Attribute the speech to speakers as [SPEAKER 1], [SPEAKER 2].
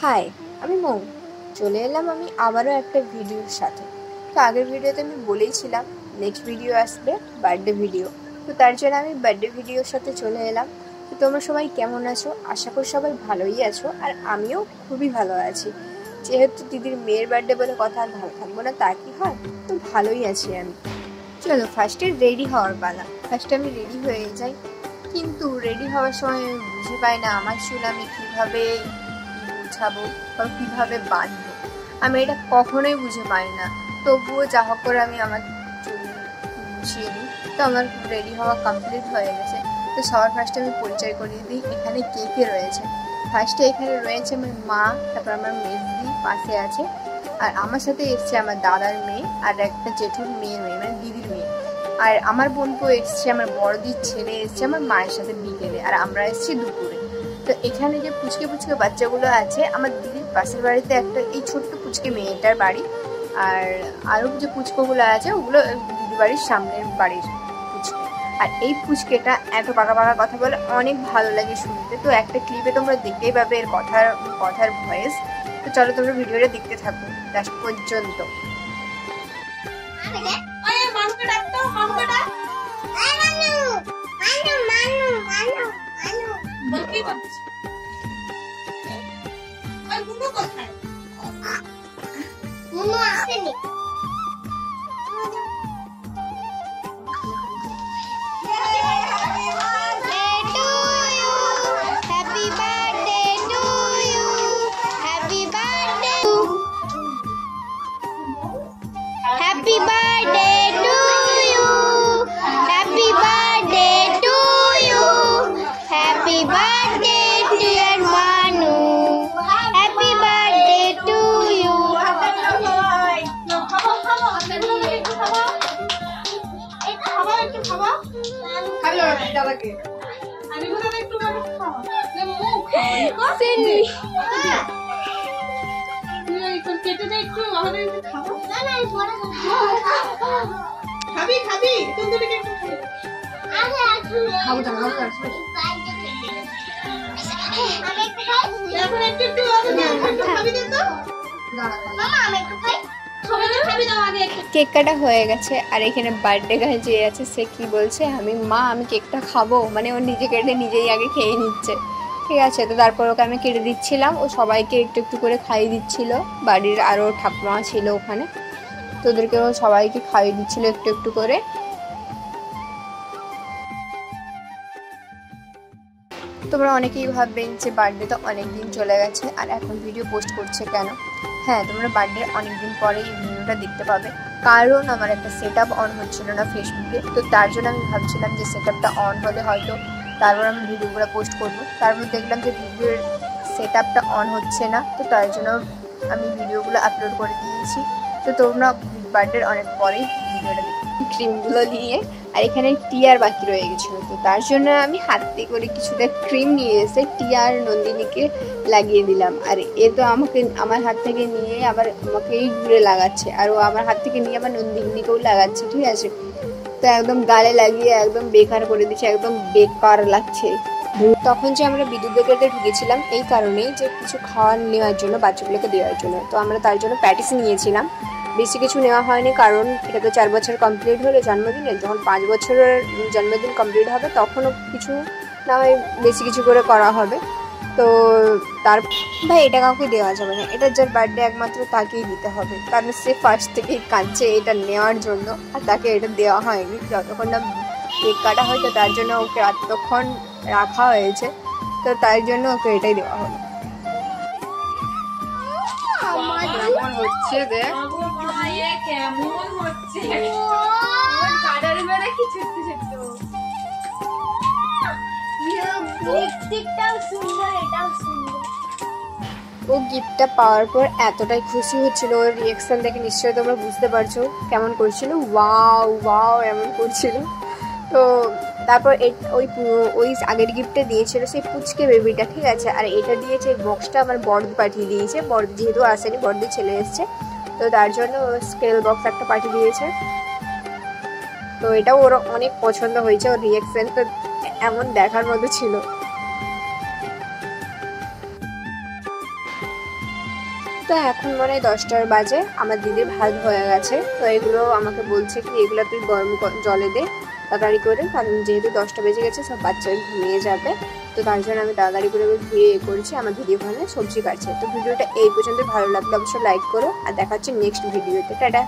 [SPEAKER 1] High, আমি মৌ। চলে এলাম আমি আবারও একটা ভিডিওর সাথে। তো আগের ভিডিওতে আমি বলেইছিলাম নেক্সট ভিডিও আসবে বার্থডে ভিডিও। তো তার জন্য আমি বার্থডে ভিডিওর সাথে চলে এলাম। তো তোমরা সবাই কেমন আছো? আশা করি সবাই ভালোই আছো, আর আমিও খুবই ভালো আছি। যেহেতু দিদির মেয়ের বার্থডে বলে কথা, আর ভালো থাকবো না তা কি হয়? তো ভালোই আছি আমি। চলো ফার্স্টে রেডি হওয়ার পালা। ফার্স্টে আমি রেডি হয়ে যাই, কিন্তু রেডি হওয়ার সময় আমি বুঝে পাই না আমার চুল আমি কীভাবে গুছাবো বা কীভাবে বাঁধবো। আমি এটা কখনোই বুঝে পাই না। তবুও যা হোক করে আমি আমার চুল গুছিয়ে দিই। তো আমার রেডি হওয়া কমপ্লিট হয়ে গেছে। তো সবার ফার্স্টে আমি পরিচয় করিয়ে দিই এখানে কে কে রয়েছে। ফার্স্টে এখানে রয়েছে আমার মা, তারপর আমার মেজদি পাশে আছে, আর আমার সাথে এসছে আমার দাদার মেয়ে আর একটা জেঠুর মেয়ের মেয়ে, মানে দিদির মেয়ে। আর আমার বোনকেও এসছে, আমার বড়দির ছেলে এসছে আমার মায়ের সাথে বিকেলে, আর আমরা এসছি দুপুরে। তো এখানে যে পুচকে পুচকে বাচ্চাগুলো আছে, আমার দিদির পাশের বাড়িতে একটা এই ছোট্ট পুচকে মেয়েটার বাড়ি, আর আরও যে পুচকোগুলো আছে ওগুলো দিদি বাড়ির সামনের বাড়ির পুচকে। আর এই পুচকেটা এত পাকা পাকা কথা বলে, অনেক ভালো লাগে শুনতে। তো একটা ক্লিপে তোমরা দেখতেই পাবে এর কথার ভয়েস। তো চলো তোমরা ভিডিওটা দেখতে থাকো লাস্ট পর্যন্ত।
[SPEAKER 2] Happy birthday to you. Happy birthday to you. Happy birthday dear Manu. Happy birthday to you.
[SPEAKER 1] Cake কাটা হয়ে গেছে, আর এখানে বার্থডে গার্ল যে আছে সে কি বলছে, আমি কেকটা খাবো, মানে ও নিজে কেটে নিজেই আগে খেয়ে নিচ্ছে। ঠিক আছে, তো তারপর ওকে আমি কেটে দিচ্ছিলাম, ও সবাইকে একটু একটু করে খাইয়ে দিচ্ছিল। বাড়ির আরও ঠাকুমা ছিল ওখানে, তো ওদেরকে ও সবাইকে খাইয়ে দিচ্ছিল একটু একটু করে। তোমরা অনেকেই ভাববেন যে বার্থডে তো অনেক দিন চলে গেছে আর এখন ভিডিও পোস্ট করছে কেন। হ্যাঁ, তোমরা বার্থডে অনেক দিন পরে এই ভিডিওটা দেখতে পাবে, কারণ আমার একটা সেট আপ অন হচ্ছিল না ফেসবুকে। তো তার জন্য আমি ভাবছিলাম যে সেট আপটা অন হলে হয়তো তারপর আমি ভিডিওগুলো পোস্ট করবো। তারপর দেখলাম যে ভিডিওর সেট আপটা অন হচ্ছে না, তো তার জন্য আমি ভিডিওগুলো আপলোড করে দিয়েছি। তো তোমরা বার্থডের অনেক পরেই ভিডিওটা দেখি ক্রিমগুলো নিয়ে। আর এখানে টিয়ার বাকি রয়ে গেছিলো, তো তার জন্য আমি হাতে করে কিছুটা ক্রিম নিয়ে এসে টিয়ার নন্দিনীকে লাগিয়ে দিলাম। আর এ তো আমার হাত থেকে নিয়ে আবার আমাকেই ঘুরে লাগাচ্ছে, আর ও আমার হাত থেকে নিয়ে আবার নন্দিনীকেও লাগাচ্ছে। ঠিক আছে, তো একদম গালে লাগিয়ে একদম বেকার করে দিচ্ছে, একদম বেকার লাগছে। তখন যে আমরা বিদ্যুৎ বেকারিতে ঢুকেছিলাম এই কারণেই যে কিছু খাওয়ার নেওয়ার জন্য, বাচ্চাগুলোকে দেওয়ার জন্য। তো আমরা তার জন্য প্যাটিস নিয়েছিলাম, বেশি কিছু নেওয়া হয়নি, কারণ এটা তো 4 বছর কমপ্লিট হলো জন্মদিনে। যখন 5 বছরের জন্মদিন কমপ্লিট হবে তখনও কিছু না হয় বেশি কিছু করে করা হবে। তো তার ভাই এটা কাউকে দেওয়া যাবে না, এটা যার বার্থডে একমাত্র তাকেই দিতে হবে, কারণ সে ফার্স্ট থেকেই কাঁদছে এটা নেওয়ার জন্য, আর তাকে এটা দেওয়া হয়নি যতক্ষণ না কেক কাটা হয়। তো তার জন্য ওকে এতক্ষণ রাখা হয়েছে, তো তাই জন্য ওকে এটাই দেওয়া হলো। ও গিফটটা পাওয়ার পর এতটাই খুশি হচ্ছিল, ওর রিয়াকশন দেখে নিশ্চয়ই তোমরা বুঝতে পারছো কেমন করছিল, ওয়াও ওয়াও এমন করছিল। তো তারপর ওই আগের গিফটটা দিয়েছিল সেই পুচকে বেবিটা, ঠিক আছে। আর এটা দিয়েছে বক্সটা আমার বড়দি পাঠিয়ে দিয়েছে, বড়দি যেহেতু আসেনি, বড়দি ছেলে এসছে, তো তার জন্য স্কেল বক্স একটা পাঠিয়ে দিয়েছে। তো এটাও ওর অনেক পছন্দ হয়েছে, ওর রিয়াকশন তো এমন দেখার মতো ছিল। তো এখন মনে হয় 10টার বাজে, আমার দিদির ভাত হয়ে গেছে। তো এগুলো আমাকে বলছে কি এগুলো তুই গরম জলে দে তাড়াতাড়ি করে, কারণ যেহেতু 10টা বেজে গেছে সব বাচ্চারা ঘুমিয়ে যাবে। তো তার জন্য আমি তাড়াতাড়ি করে ধুয়ে করছি। আমার দিদি ওখানে সবজি কাটছে। তো ভিডিওটা এই পর্যন্ত ভালো লাগলে অবশ্যই লাইক করো, আর দেখা হচ্ছে নেক্সট ভিডিওতে। টাটা।